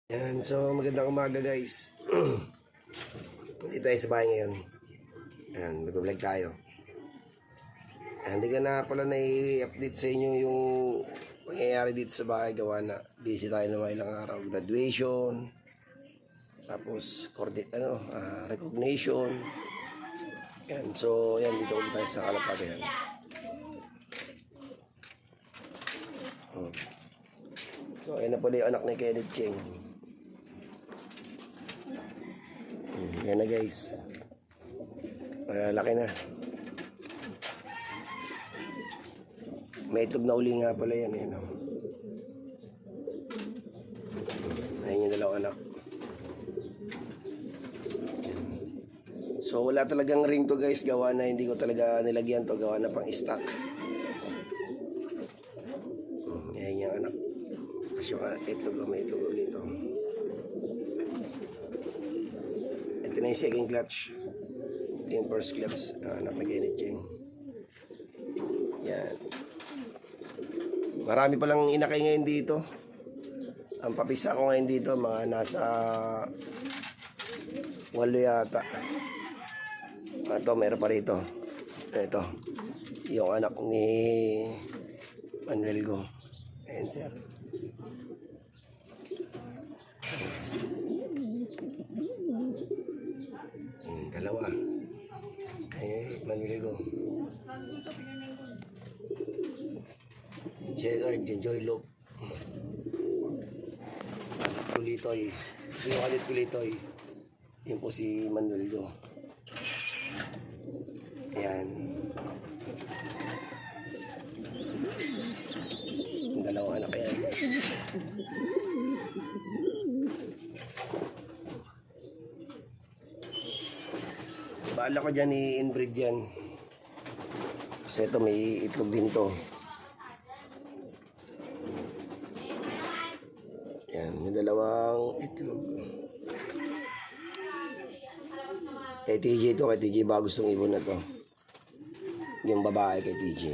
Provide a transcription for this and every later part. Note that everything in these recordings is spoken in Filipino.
Yan, so magandang umaga guys. Dito tayo sa bahay ngayon. Yan, mag-vlog tayo. Hindi ka na pala na-i-update sa inyo yung mangyayari dito sa bahay. Gawa na busy tayo na ilang araw. Graduation, tapos recognition. Yan, so yan, dito ulit tayo sa Kalapate. Yan. So ayan na pala yung anak ni Kenneth Cheng. Yan na guys. Laki na. May itlog na uli nga pala yan. Ayun yung dalawang anak. So wala talagang ring to guys. Gawa na hindi ko talaga nilagyan to. Gawa na pang stock. Ayan yung anak. Kasi yung itlog, may itlog ulit ito. Ito na yung second clutch. Ito yung first clutch. Anak na Kenneth Cheng. Yan. Marami palang inakay ngayon dito. Ang papisa ko ngayon dito, mga nasa 8 yata. Ito, meron pa rito. Ito. Yung anak ni Manuel Go. Ayan sir. Dalawa. Manuel Go. Gerard, Joy Loop. Kulitoy. Yung kalit Kulitoy. Yun po si Manuel Go. Ayan. Yung dalawang anak yan. Baala ko dyan i-inbreed yan. Kasi ito may itlog din to. Yan, may dalawang itlog. Kay TJ to, kay TJ ba gustong ibon na to. Yung babae kay TJ.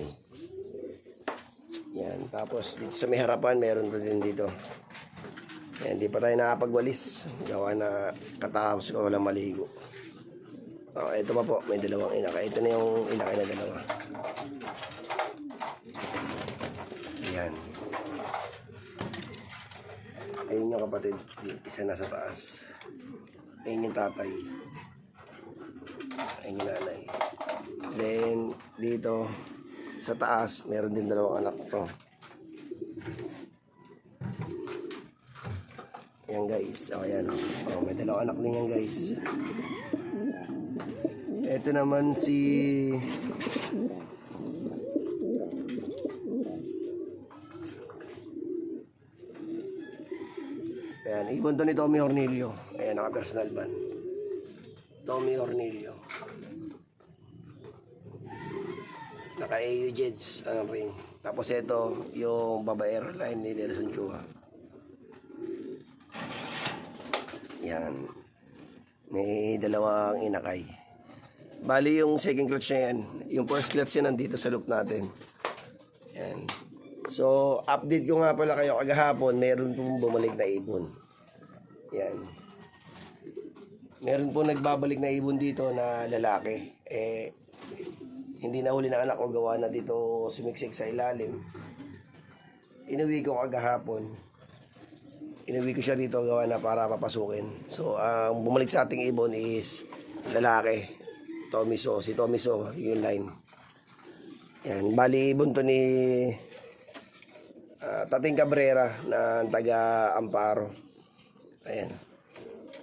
Yan, tapos dito sa may harapan, meron pa din dito. Yan, di pa tayo nakapagwalis. Gawa na katapos ko walang maligo. Ito pa po, may dalawang inakay. Ito na yung inakay na dalawa. Yan. Ayun yung kapatid. Isa na sa taas. Ayun yung tatay. Ayun yung nanay. Then, dito, sa taas, meron din dalawang anak to. Yan guys. Ayan. May dalawang anak din yan guys. Ito naman si ayan, ibon to ni Tommy Hornilio. Ayan, naka-personal ban. Tommy Hornilio. Naka-AU Jeds ang ring. Tapos ito, yung babaero line ni Nelson Chua. Yan. May dalawang inakay. Bali yung second clutch na yan. Yung first clutch yan nandito sa loop natin. Yan. So, update ko nga pala kayo kagahapon, meron pong bumalik na ibon. Yan. Meron po nagbabalik na ibon dito na lalaki. Hindi na huli ng anak ko, gawa na dito sumiksik sa ilalim. Inuwi ko kagahapon. Inuwi ko siya dito gawa na para papasukin. So, ang bumalik sa ating ibon is lalaki. Tommy So, si Tommy So, yung line. Yan, bali ibon to ni Tating Cabrera na taga Amparo. Ayan.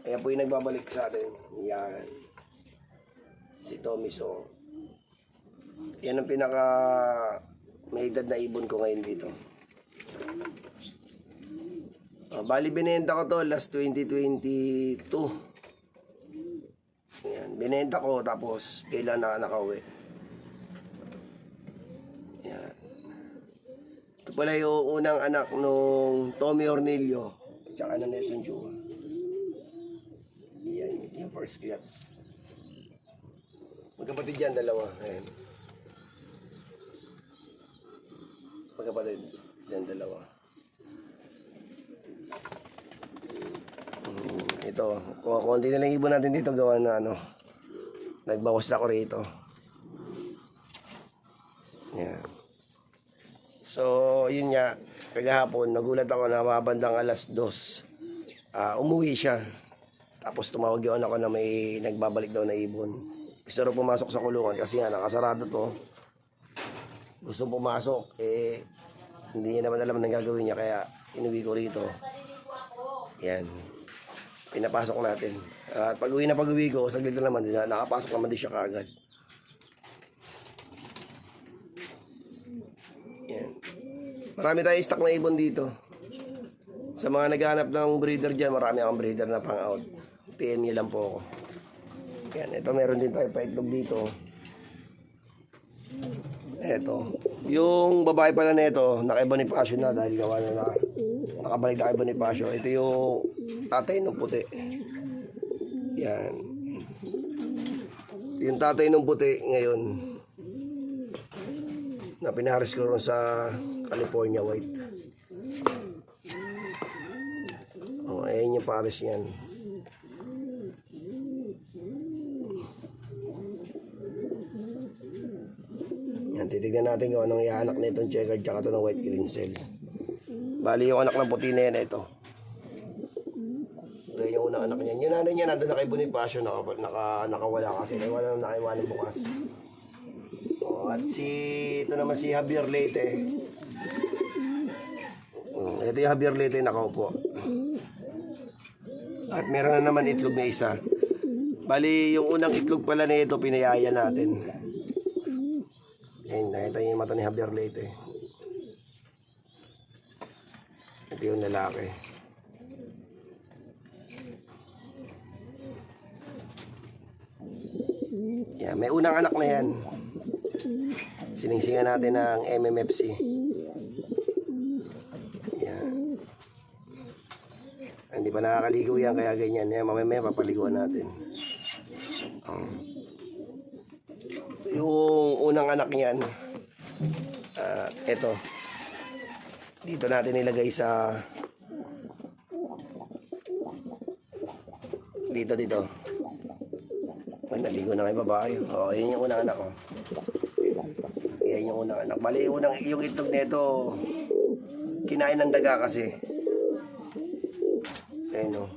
Ayan po yung nagbabalik sa atin. Yan. Si Tommy So. Yan ang pinaka may edad na ibon ko ngayon dito. Bali binenta ko to last 2022. Yan, binenta ko tapos kailan na nakauwi. Yan. Ito pala yung unang anak nung Tommy Hornilio at saka na Nelson Chua. Yan, yung first class. Magkapatid yan, dalawa. Ayan. Magkapatid yan, dalawa. ito. Konti na lang ibon natin dito gawa na ano. Nagbawas ako rito. Yan. So, yun nga. Kagahapon, nagulat ako na mabandang alas 2. Umuwi siya. Tapos tumawag yung anak ko na may nagbabalik daw na ibon. Gusto rin pumasok sa kulungan kasi nga nakasarado to. Gusto pumasok. Hindi niya naman alam ang gagawin niya kaya inuwi ko rito. Yan. Pinapasok natin. At pag-uwi ko, saglit na naman, nakapasok naman din siya kaagad. Yan. Marami tayong stock na ibon dito. Sa mga naghahanap ng breeder dyan, marami akong breeder na pang-out. PM nyo lang po ako. Yan. Ito meron din tayo paitlog dito. Ito. Yung babae pala nito, naka-Bonifacio na dahil gawa na nakabalik na kay Bonifacio. Ito yung tatay ng puti. Yan. Yung tatay ng puti ngayon na pinaharis ko rin sa California White. Ayan yung pares yan. Yan, titignan natin kung anong iaanak na itong checkered tsaka ito ng white green cell. Bali yung anak ng puti na yan ito. Ito yung unang anak niyan. Yung nanay niya nandun na kay Bonifacio, nakawala kasi. Wala nang nakaiwanan bukas. At ito naman si Javier Leyte. Ito yung Javier Leyte nakaupo. At meron na naman itlog na isa. Bali yung unang itlog pala na ito pinayaya natin. Ayan, nakita yung mata ni Javier Leyte. Ito yung lalaki. Yan, may unang anak na yan. Siningsingan natin ng MMFC. Yan. Hindi pa nakakaligo yan kaya ganyan. Yan, mamaya papaliguan natin. Yung unang anak niyan, eto. Dito natin nilagay sa dito. Ay, naligo na kay babae. Yun yung unang anak ko. Yan yung unang anak. Bali, yung itlog nito kinain ng daga kasi. Ayun o.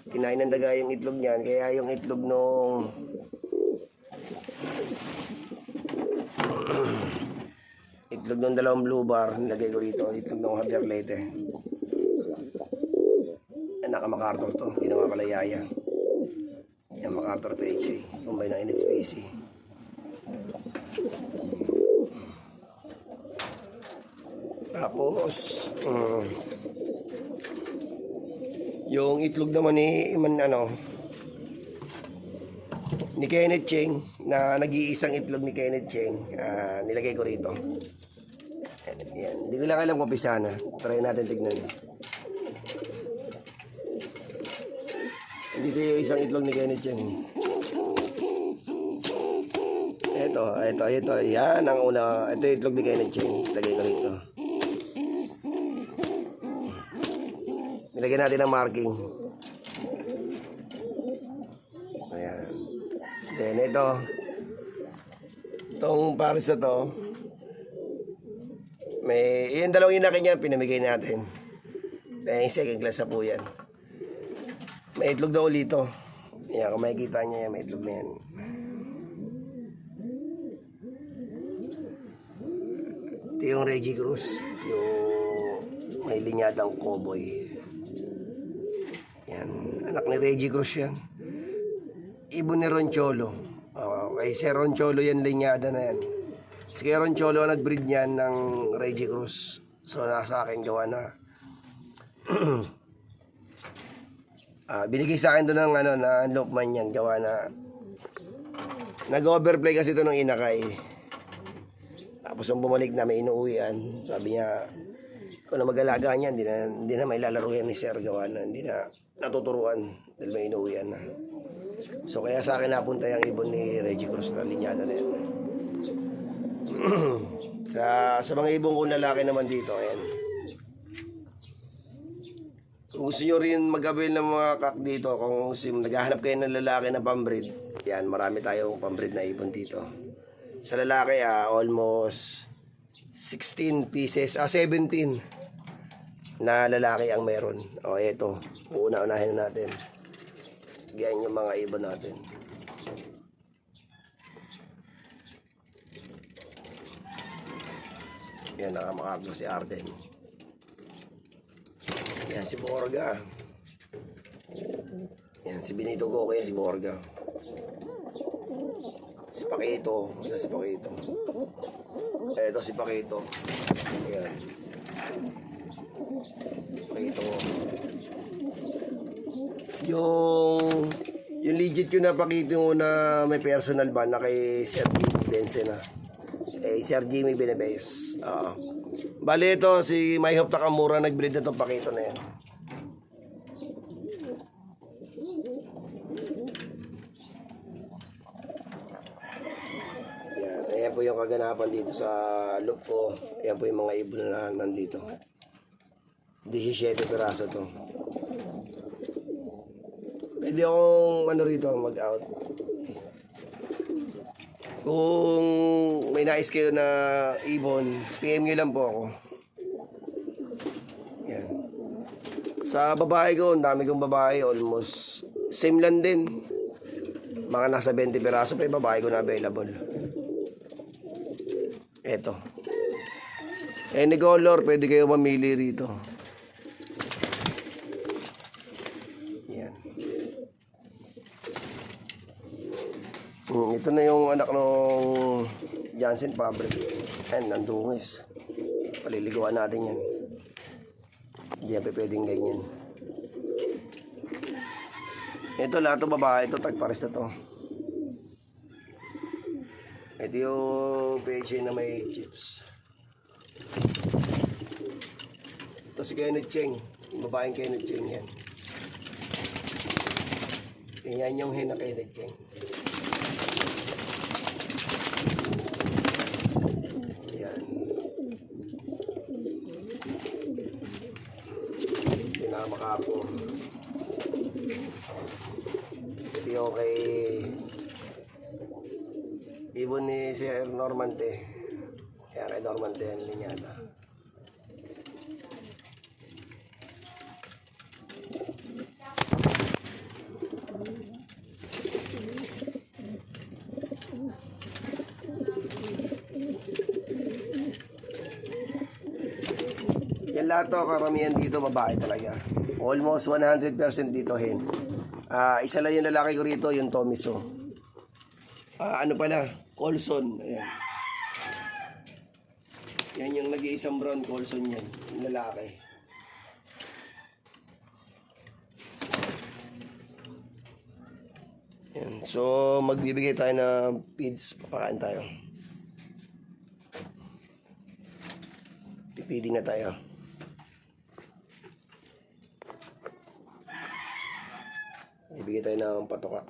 Kinain ng daga yung itlog niyan. Kaya yung itlog nung itlog ng dalawang blue bar, nilagay ko rito. Itlog ng Javier Leyte. Naka-MacArthur to. Ginawa pala yaya. Yan, MacArthur PHA. Combine ng NHPC. Tapos, yung itlog naman ni Kenneth Cheng, na nag-iisang itlog ni Kenneth Cheng, nilagay ko rito. Yan. Hindi ko lang alam kung pisa na. Try natin tignan. Dito yung isang itlog ni Kenneth Cheng. Ito. Yan ang una. Ito yung itlog ni Kenneth Cheng. Lagay ko rito. Nilagyan natin ang marking. Ayan. Then ito. Itong pares na to. Yung dalawang inakin niya, pinamigay natin. Then second class na po yan. May itlog daw ulit ito. Ayan, kung makikita niya yan, may itlog na yan. Ito yung Reggie Cruz. Yung may linyadang cowboy. Yan. Anak ni Reggie Cruz yan. Ibon ni Roncholo. Kay Sir Roncholo yan, linyada na yan. Si Sir Roncholo nag-breed niyan ng Reggie Cruz. So nasa akin gawa na. Binigay sa akin doon ng na Lokman yan. Gawa na nag-overplay kasi ito ng inakay. Tapos nung bumalik na may inuuwian, sabi niya, kung na mag-alaga niya, hindi na may lalaro yan ni Sir. Gawa na, hindi na natuturuan dahil may inuuwian na. So kaya sa akin napunta yung ibon ni Reggie Cruz na linyada na yan. sa mga ibon kong lalaki naman dito, ayan. Kung gusto nyo rin mag-avail ng mga kak dito, kung naghahanap kayo ng lalaki na pambreed, yan, marami tayong pambreed na ibon dito. Sa lalaki, almost 16 pieces, 17 na lalaki ang meron. O, eto, unahin na natin. Yan yung mga ibon natin. Yan, nakamakaglo si Arden. Yan, si Borga. Yan, si Benito Goke, si Borga. Si Pakito. Si Pakito. Ito si Pakito. Yan. Pakito. Yung legit yun na Pakito na may personal ban na kay Sir Jimmy Benson na. Sir Jimmy Benebes. Bali ito, si Mayhop Takamura nag-breed na itong Pakito na yan. Ayan po yung kaganapan dito sa loop ko. Ayan po yung mga ibon na nandito. 17 piraso to. Pwede akong rito mag-out. Kung may nais kayo na ibon, PM nyo lang po ako. Yan. Sa babae ko, ang dami kong babae. Almost same lang din. Mga nasa 20 piraso pa yung babae ko na available. Eto. Any color, pwede kayo mamili rito. Yan. Ito na yung anak ng Jansen Fabric. Ayan, nandungis. Paliliguan natin yan. Hindi yan pwedeng ganyan. Ito lahat ng babae. Ito tagpares na to. Ito yung PHA na may chips. Ito si Kenneth Cheng. Babaeng Kenneth Cheng yan. Yan yung hen na Kenneth Cheng. Yan. Pinakamakapo. Ito yung kay ibon ni Sir Normante. Kaya kay Normante yan linyata. Yan lahat to, karamihan dito babae talaga. Almost 100% dito hen. Isa lang yung lalaki ko rito, yung Tomiso. Ano pala? Colson. Ayan. Yan yung nag-iisang brown Colson yan. Yung lalaki. Yan. So, magbibigay tayo ng feeds. Papakaan tayo. Pipiding na tayo. Ibigay tayo ng patoka.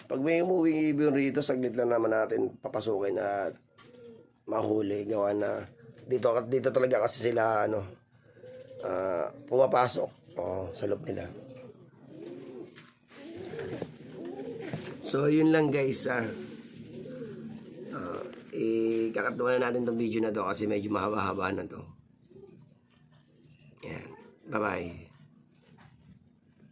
Pag may umuwing ibon rito, saglit lang naman natin papasukin at mahuli. Gawa na dito talaga kasi sila pumapasok sa loob nila. So yun lang guys. Kakatuwa na natin tong video na to kasi medyo mahaba-haba na to. Yan. Bye bye.